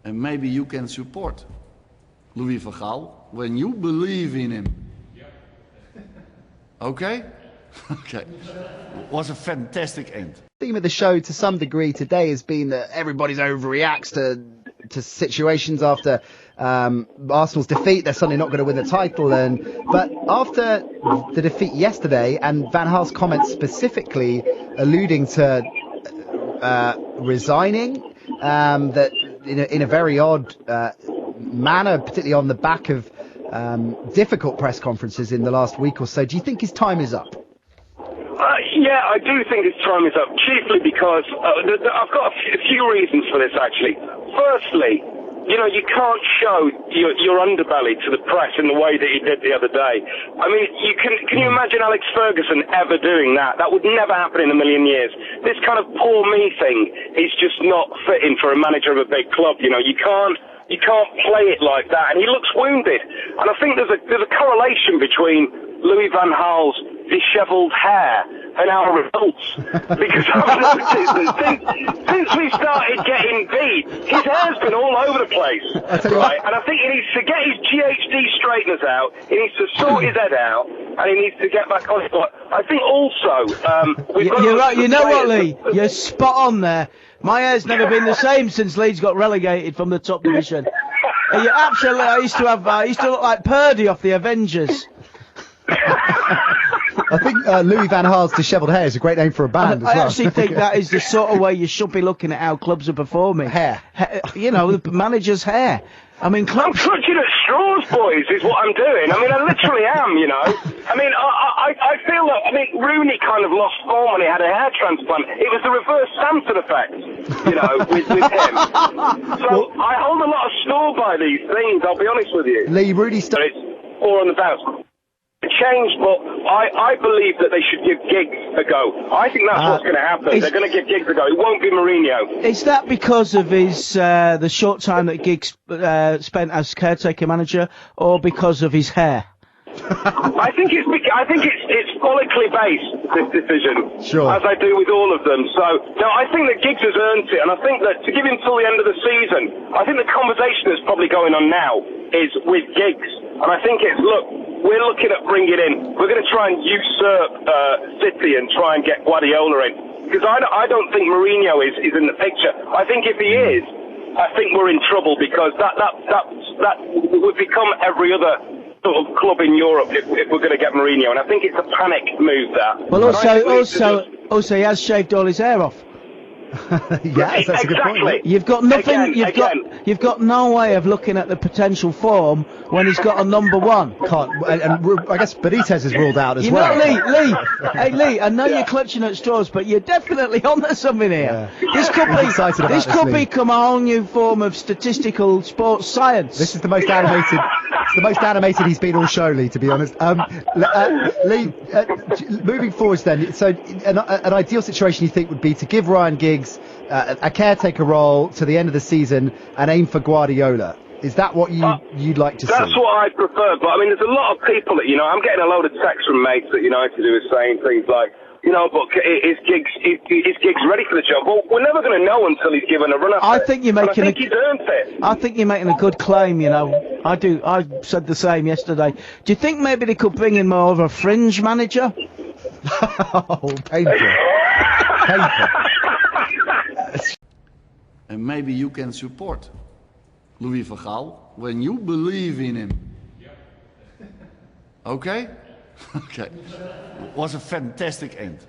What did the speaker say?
And maybe you can support Louis van Gaal when you believe in him. Okay? Okay. Was a fantastic end. The theme of the show to some degree today has been that everybody's overreacts to situations after Arsenal's defeat. They're suddenly not going to win the title. But after the defeat yesterday and Van Gaal's comments specifically alluding to resigning, that in a very odd manner, particularly on the back of difficult press conferences in the last week or so, do you think his time is up? Yeah, I do think his time is up, chiefly because I've got a few reasons for this, actually. Firstly, you can't show your underbelly to the press in the way that he did the other day. I mean, can you imagine Alex Ferguson ever doing that? That would never happen in a million years. This kind of poor me thing is just not fitting for a manager of a big club. You can't play it like that, and he looks wounded. And I think there's a correlation between Louis van Gaal's dishevelled hair and our results. Because I've noticed that since we started getting beat, his hair's been all over the place. Right? And I think he needs to get his GHD straighteners out, he needs to sort his head out, and he needs to get back on it. But I think also... you're right. You know what, Lee? You're spot on there. My hair's never been the same since Leeds got relegated from the top division. You absolutely. I used to look like Purdy off the Avengers. I think Louis van Gaal's dishevelled hair is a great name for a band as well. I actually think that is the sort of way you should be looking at how clubs are performing. Hair. The manager's hair. I mean, I'm clutching at straws, boys, is what I'm doing. I mean, I literally am, I mean, I feel that, Rooney kind of lost form when he had a hair transplant. It was the reverse Samson effect, with him. So I hold a lot of store by these things, I'll be honest with you. Lee, Rooney It's all on the bounce. Changed, but I believe that they should give Giggs a go. I think that's what's going to happen. They're going to give Giggs a go. It won't be Mourinho. Is that because of his the short time that Giggs spent as caretaker manager, or because of his hair? I think it's follically based, this decision, sure, as I do with all of them. So no, I think that Giggs has earned it, and I think that to give him till the end of the season, I think the conversation that's probably going on now is with Giggs, and I think it's we're looking at bringing in. We're going to try and usurp City and try and get Guardiola in, because I don't think Mourinho is in the picture. I think if he is, I think we're in trouble, because that would become every other sort of club in Europe if we're going to get Mourinho, and I think it's a panic move that. Well, also he has shaved all his hair off. Yes, that's a good point. You've got nothing. You've got no way of looking at the potential form when he's got a number one. Can't. And I guess Benitez is ruled out as well. Lee. I know you're clutching at straws, but you're definitely onto something here. Yeah. This could become a whole new form of statistical sports science. This is the most animated. It's the most animated he's been all show, Lee, to be honest. Lee, moving forwards then, so an ideal situation you think would be to give Ryan Giggs a caretaker role to the end of the season and aim for Guardiola. Is that what you'd like to see? That's what I prefer, but I mean, there's a lot of people that, I'm getting a load of texts from mates that United who are saying things like, but is Giggs ready for the job? Well, we're never going to know until he's given a run at it. I think he's earned it. I think you're making a good claim, I do. I said the same yesterday. Do you think maybe they could bring in more of a fringe manager? Oh, painful. And maybe you can support Louis van Gaal when you believe in him. Okay? Okay. Was a fantastic end.